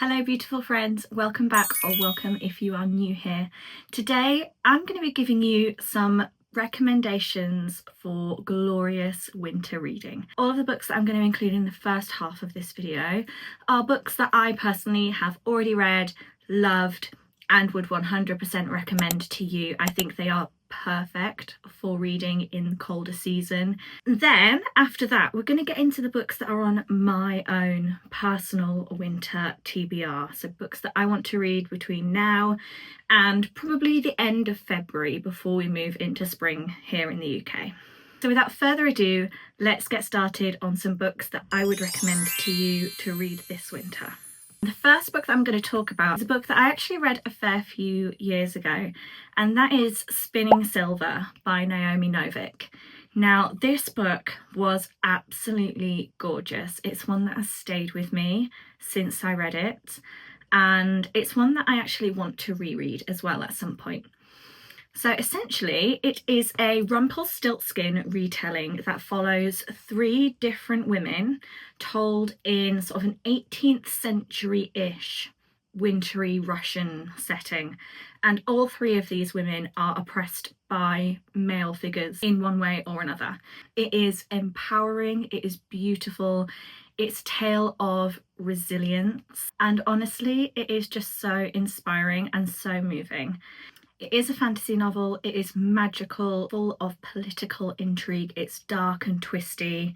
Hello beautiful friends, welcome back, or welcome if you are new here. Today I'm going to be giving you some recommendations for glorious winter reading. All of the books that I'm going to include in the first half of this video are books that I personally have already read, loved, and would 100% recommend to you. I think they are perfect for reading in the colder season. Then after that we're going to get into the books that are on my own personal winter TBR, so books that I want to read between now and probably the end of February before we move into spring here in the UK. So without further ado, let's get started on some books that I would recommend to you to read this winter. The first book that I'm going to talk about is a book that I actually read a fair few years ago, and that is Spinning Silver by Naomi Novik. Now, this book was absolutely gorgeous. It's one that has stayed with me since I read it, and it's one that I actually want to reread as well at some point. So essentially, it is a Rumpelstiltskin retelling that follows three different women told in sort of an 18th century-ish wintry Russian setting. And all three of these women are oppressed by male figures in one way or another. It is empowering, it is beautiful, it's a tale of resilience, and honestly, it is just so inspiring and so moving. It is a fantasy novel, it is magical, full of political intrigue, it's dark and twisty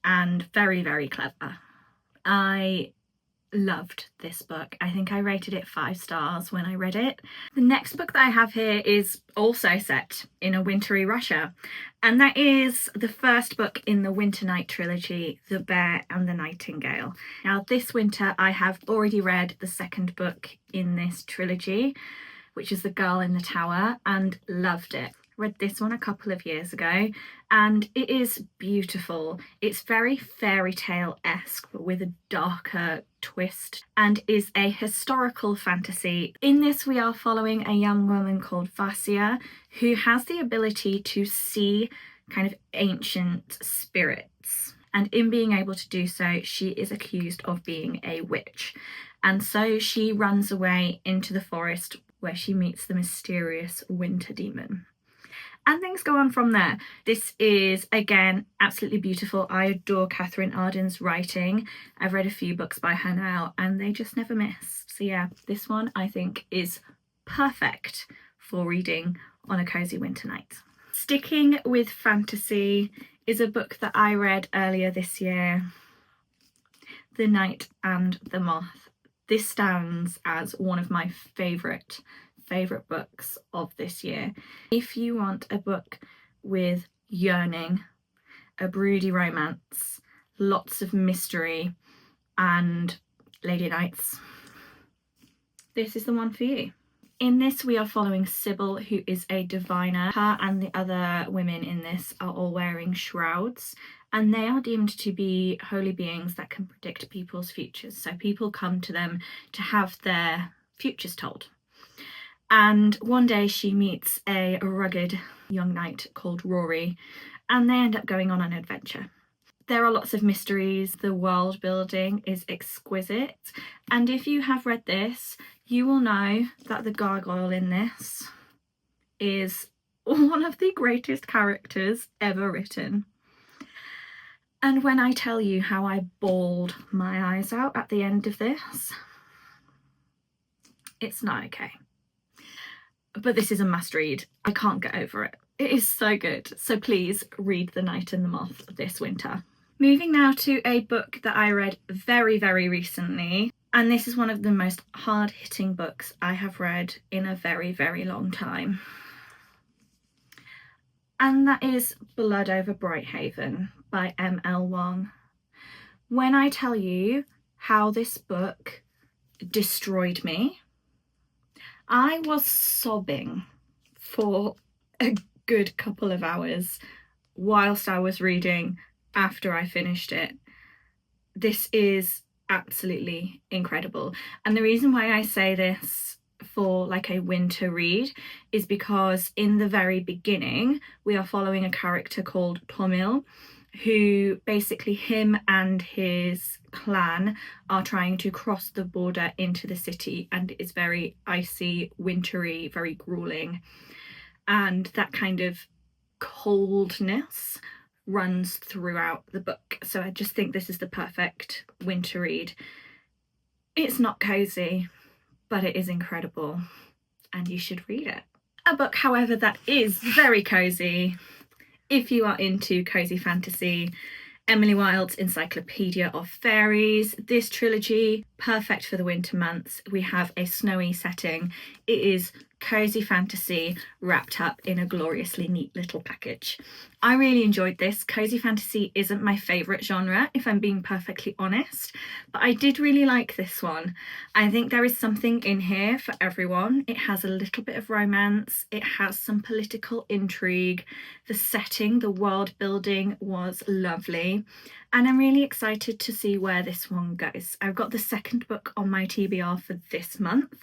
and very, very clever. I loved this book. I think I rated it 5 stars when I read it. The next book that I have here is also set in a wintry Russia, and that is the first book in the Winter Night trilogy, The Bear and the Nightingale. Now this winter I have already read the second book in this trilogy, which is The Girl in the Tower, and loved it. Read this one a couple of years ago and it is beautiful. It's very fairy tale-esque but with a darker twist, and is a historical fantasy. In this we are following a young woman called Vasya who has the ability to see kind of ancient spirits, and in being able to do so she is accused of being a witch, and so she runs away into the forest where she meets the mysterious winter demon. And things go on from there. This is, again, absolutely beautiful. I adore Catherine Arden's writing. I've read a few books by her now and they just never miss. So yeah, this one I think is perfect for reading on a cozy winter night. Sticking with fantasy is a book that I read earlier this year, The Knight and the Moth. This stands as one of my favourite books of this year. If you want a book with yearning, a broody romance, lots of mystery and lady knights, this is the one for you. In this we are following Sybil, who is a diviner. Her and the other women in this are all wearing shrouds, and they are deemed to be holy beings that can predict people's futures. So people come to them to have their futures told. And one day she meets a rugged young knight called Rory, and they end up going on an adventure. There are lots of mysteries, the world building is exquisite, and if you have read this, you will know that the gargoyle in this is one of the greatest characters ever written. And when I tell you how I bawled my eyes out at the end of this, it's not okay. But this is a must read. I can't get over it. It is so good. So please read The Knight and the Moth this winter. Moving now to a book that I read very, very recently. And this is one of the most hard-hitting books I have read in a very, very long time. And that is Blood Over Brighthaven by M.L. Wong. When I tell you how this book destroyed me, I was sobbing for a good couple of hours whilst I was reading after I finished it. This is absolutely incredible. And the reason why I say this for like a winter read is because in the very beginning we are following a character called Tomil, who basically him and his clan are trying to cross the border into the city, and it's very icy, wintry, very grueling, and that kind of coldness runs throughout the book. So I just think this is the perfect winter read. It's not cozy, but it is incredible and you should read it. A book, however, that is very cozy, if you are into cozy fantasy, Emily Wilde's Encyclopedia of Fairies. This trilogy, perfect for the winter months. We have a snowy setting. It is cozy fantasy wrapped up in a gloriously neat little package. I really enjoyed this. Cozy fantasy isn't my favourite genre, if I'm being perfectly honest, but I did really like this one. I think there is something in here for everyone. It has a little bit of romance, it has some political intrigue, the setting, the world building was lovely, and I'm really excited to see where this one goes. I've got the second book on my TBR for this month.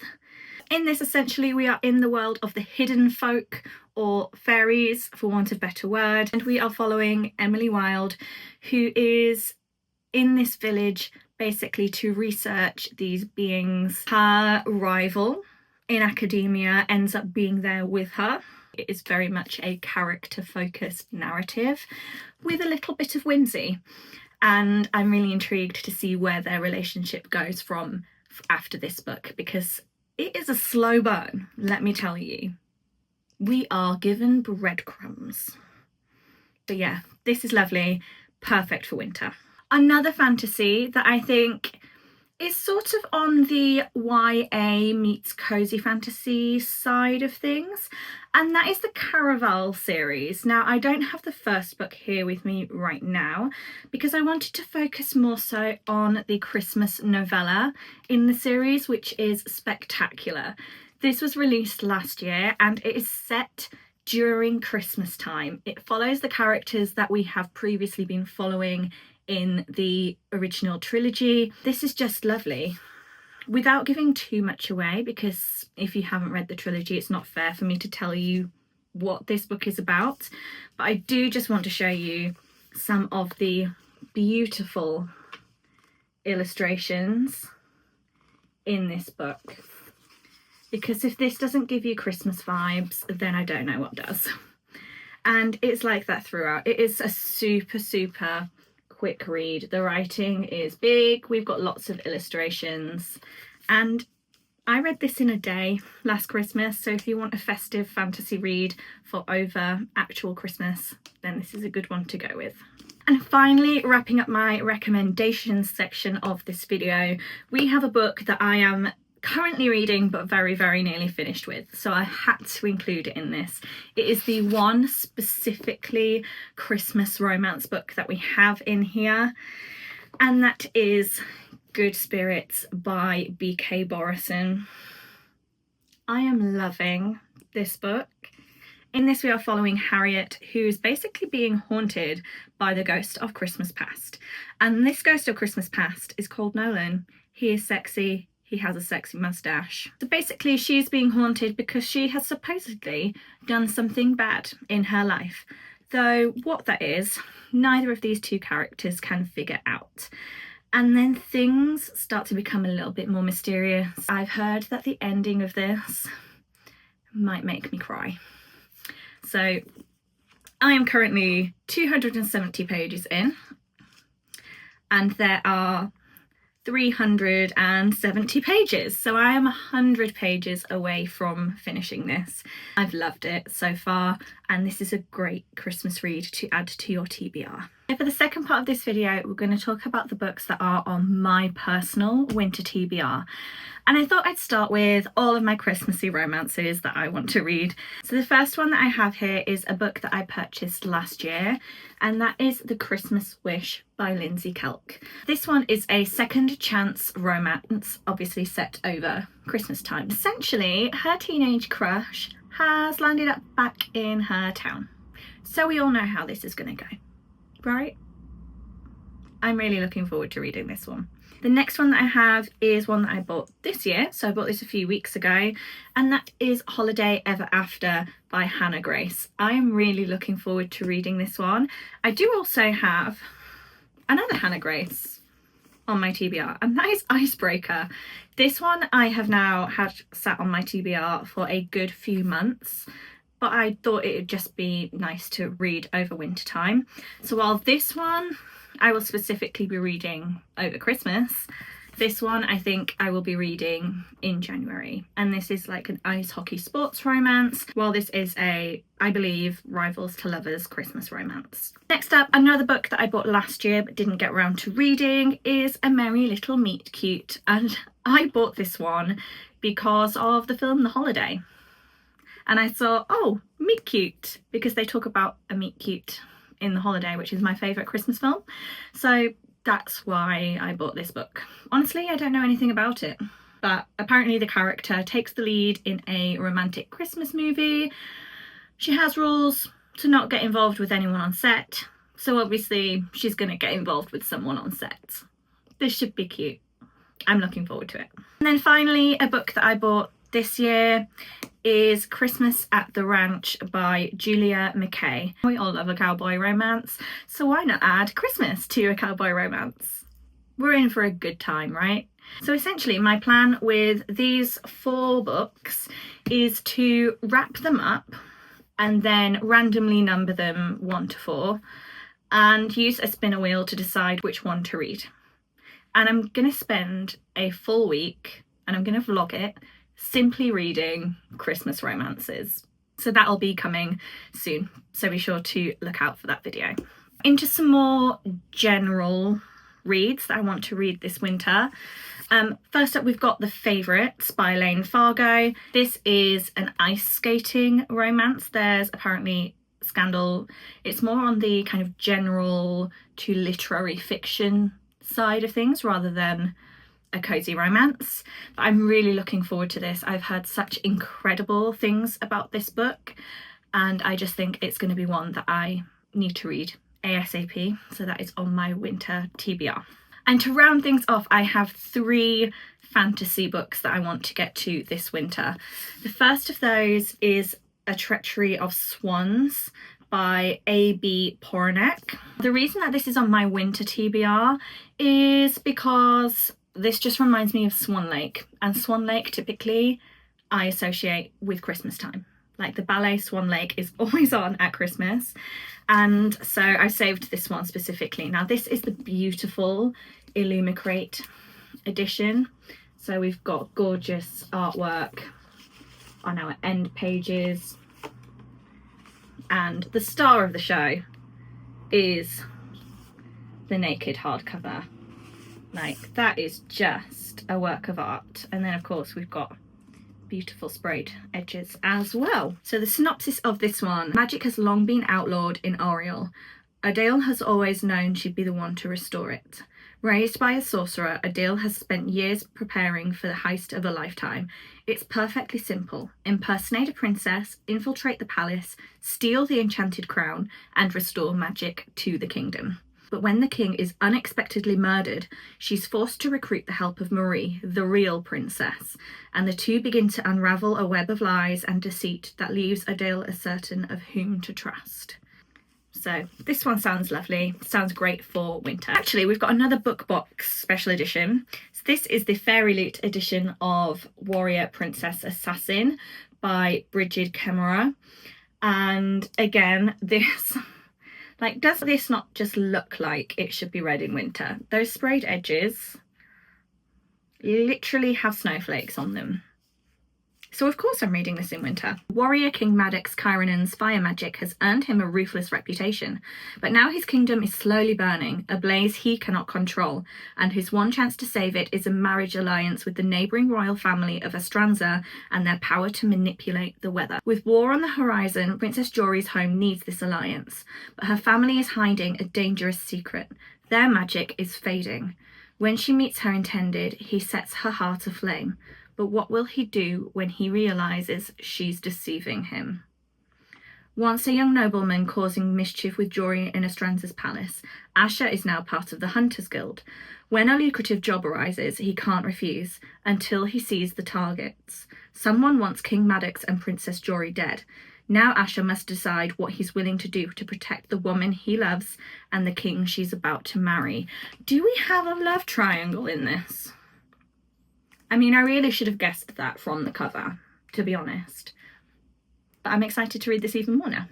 In this, essentially, we are in the world of the hidden folk, or fairies for want of a better word, and we are following Emily Wilde, who is in this village basically to research these beings. Her rival in academia ends up being there with her. It is very much a character-focused narrative with a little bit of whimsy, and I'm really intrigued to see where their relationship goes from after this book, because it is a slow burn, let me tell you. We are given breadcrumbs. But yeah, this is lovely, perfect for winter. Another fantasy that I think is sort of on the YA meets cozy fantasy side of things, and that is the Caraval series. Now, I don't have the first book here with me right now because I wanted to focus more so on the Christmas novella in the series, which is Spectacular. This was released last year and it is set during Christmas time. It follows the characters that we have previously been following in the original trilogy. This is just lovely. Without giving too much away, because if you haven't read the trilogy, it's not fair for me to tell you what this book is about, but I do just want to show you some of the beautiful illustrations in this book, because if this doesn't give you Christmas vibes, then I don't know what does. And it's like that throughout. It is a super quick read. The writing is big, we've got lots of illustrations, and I read this in a day last Christmas, so if you want a festive fantasy read for over actual Christmas, then this is a good one to go with. And finally, wrapping up my recommendations section of this video, we have a book that I am currently reading but very nearly finished with, so I had to include it in this. It is the one specifically Christmas romance book that we have in here, and that is Good Spirits by B.K. Borison. I am loving this book. In this, we are following Harriet, who's basically being haunted by the ghost of Christmas past, and this ghost of Christmas past is called Nolan. He is sexy, he has a sexy mustache. So basically she's being haunted because she has supposedly done something bad in her life. Though what that is, neither of these two characters can figure out. And then things start to become a little bit more mysterious. I've heard that the ending of this might make me cry. So I am currently 270 pages in, and there are 370 pages, so I am 100 pages away from finishing this. I've loved it so far, and this is a great Christmas read to add to your TBR. For the second part of this video, we're going to talk about the books that are on my personal winter TBR. And I thought I'd start with all of my Christmassy romances that I want to read. So the first one that I have here is a book that I purchased last year, and that is The Christmas Wish by Lindsay Kelk. This one is a second chance romance, obviously set over Christmas time. Essentially, her teenage crush has landed up back in her town. So we all know how this is going to go, right? I'm really looking forward to reading this one. The next one that I have is one that I bought this year, so I bought this a few weeks ago, and that is Holiday Ever After by Hannah Grace. I am really looking forward to reading this one. I do also have another Hannah Grace on my TBR, and that is Icebreaker. This one I have now had sat on my TBR for a good few months, but I thought it would just be nice to read over winter time. So while this one I will specifically be reading over Christmas, this one I think I will be reading in January, and this is like an ice hockey sports romance, while this is a, I believe, rivals to lovers Christmas romance. Next up, another book that I bought last year but didn't get around to reading is A Merry Little Meet Cute, and I bought this one because of the film The Holiday, and I thought, oh, meet cute, because they talk about a meet cute in The Holiday, which is my favourite Christmas film, so that's why I bought this book. Honestly, I don't know anything about it, but apparently the character takes the lead in a romantic Christmas movie. She has rules to not get involved with anyone on set, so obviously she's going to get involved with someone on set. This should be cute. I'm looking forward to it. And then finally, a book that I bought this year is Christmas at the Ranch by Julia McKay. We all love a cowboy romance, so why not add Christmas to a cowboy romance? We're in for a good time, right? So essentially my plan with these 4 books is to wrap them up and then randomly number them 1 to 4 and use a spinner wheel to decide which one to read. And I'm going to spend a full week, and I'm going to vlog it, simply reading Christmas romances. So that'll be coming soon, so be sure to look out for that video. Into some more general reads that I want to read this winter. First up, we've got The Favourites by Lane Fargo. This is an ice skating romance. There's apparently scandal. It's more on the kind of general to literary fiction side of things rather than a cozy romance, but I'm really looking forward to this. I've heard such incredible things about this book, and I just think it's going to be one that I need to read ASAP, so that is on my winter TBR. And to round things off, I have 3 fantasy books that I want to get to this winter. The first of those is A Treachery of Swans by A.B. Poranek. The reason that this is on my winter TBR is because this just reminds me of Swan Lake, and Swan Lake typically I associate with Christmas time. Like the ballet Swan Lake is always on at Christmas, and so I saved this one specifically. Now this is the beautiful Illumicrate edition, so we've got gorgeous artwork on our end pages, and the star of the show is the naked hardcover. Like, that is just a work of art. And then of course we've got beautiful sprayed edges as well. So the synopsis of this one: magic has long been outlawed in Oriel. Adele has always known she'd be the one to restore it. Raised by a sorcerer, Adele has spent years preparing for the heist of a lifetime. It's perfectly simple. Impersonate a princess, infiltrate the palace, steal the enchanted crown, and restore magic to the kingdom. But when the king is unexpectedly murdered, she's forced to recruit the help of Marie, the real princess, and the two begin to unravel a web of lies and deceit that leaves Adele uncertain of whom to trust. So this one sounds lovely, sounds great for winter. Actually, we've got another book box special edition. So this is the Fairy Loot edition of Warrior Princess Assassin by Brigid Kemmerer. And again, this, like, does this not just look like it should be read in winter? Those sprayed edges literally have snowflakes on them. So of course I'm reading this in winter. Warrior King Maddox Kyronen's fire magic has earned him a ruthless reputation, but now his kingdom is slowly burning, a blaze he cannot control, and his one chance to save it is a marriage alliance with the neighbouring royal family of Astranza and their power to manipulate the weather. With war on the horizon, Princess Jory's home needs this alliance, but her family is hiding a dangerous secret. Their magic is fading. When she meets her intended, he sets her heart aflame. But what will he do when he realises she's deceiving him? Once a young nobleman causing mischief with Jory in Estranza's palace, Asher is now part of the Hunters Guild. When a lucrative job arises, he can't refuse until he sees the targets. Someone wants King Maddox and Princess Jory dead. Now Asher must decide what he's willing to do to protect the woman he loves and the king she's about to marry. Do we have a love triangle in this? I mean, I really should have guessed that from the cover, to be honest. But I'm excited to read this even more now.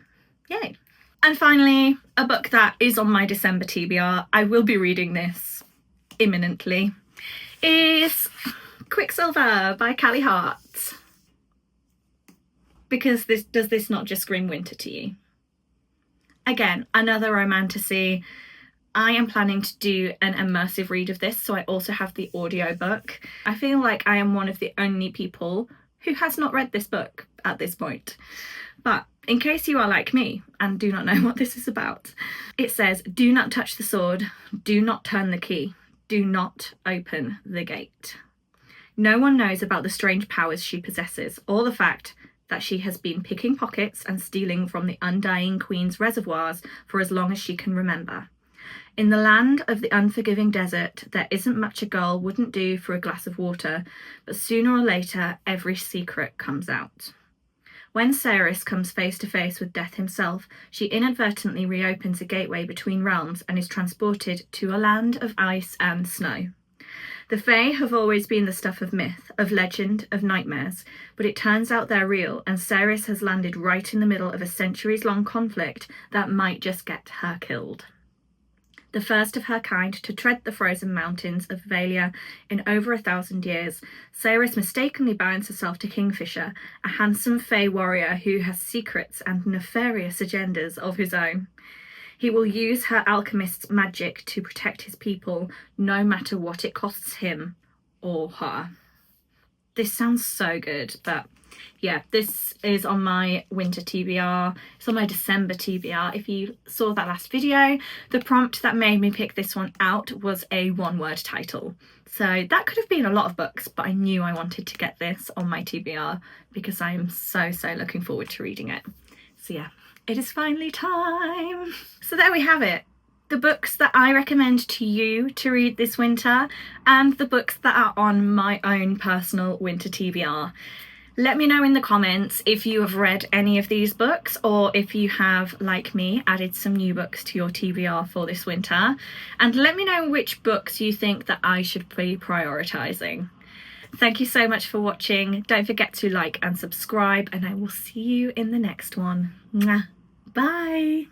Yay! And finally, a book that is on my December TBR, I will be reading this imminently, is Quicksilver by Callie Hart. Because does this not just scream winter to you? Again, another romantasy. I am planning to do an immersive read of this, so I also have the audiobook. I feel like I am one of the only people who has not read this book at this point. But in case you are like me and do not know what this is about, it says, do not touch the sword, do not turn the key, do not open the gate. No one knows about the strange powers she possesses, or the fact that she has been picking pockets and stealing from the undying queen's reservoirs for as long as she can remember. In the land of the unforgiving desert, there isn't much a girl wouldn't do for a glass of water, but sooner or later, every secret comes out. When Ceres comes face to face with death himself, she inadvertently reopens a gateway between realms and is transported to a land of ice and snow. The Fae have always been the stuff of myth, of legend, of nightmares, but it turns out they're real, and Ceres has landed right in the middle of a centuries-long conflict that might just get her killed. The first of her kind to tread the frozen mountains of Valia in over 1,000 years, Ceres mistakenly binds herself to Kingfisher, a handsome Fae warrior who has secrets and nefarious agendas of his own. He will use her alchemist's magic to protect his people, no matter what it costs him or her. This sounds so good, but yeah, this is on my winter TBR. It's on my December TBR. If you saw that last video, the prompt that made me pick this one out was a one-word title. So that could have been a lot of books, but I knew I wanted to get this on my TBR because I am so looking forward to reading it. So yeah, it is finally time. So there we have it. The books that I recommend to you to read this winter and the books that are on my own personal winter TBR. Let me know in the comments if you have read any of these books or if you have, like me, added some new books to your TBR for this winter. And let me know which books you think that I should be prioritising. Thank you so much for watching. Don't forget to like and subscribe, and I will see you in the next one. Mwah. Bye!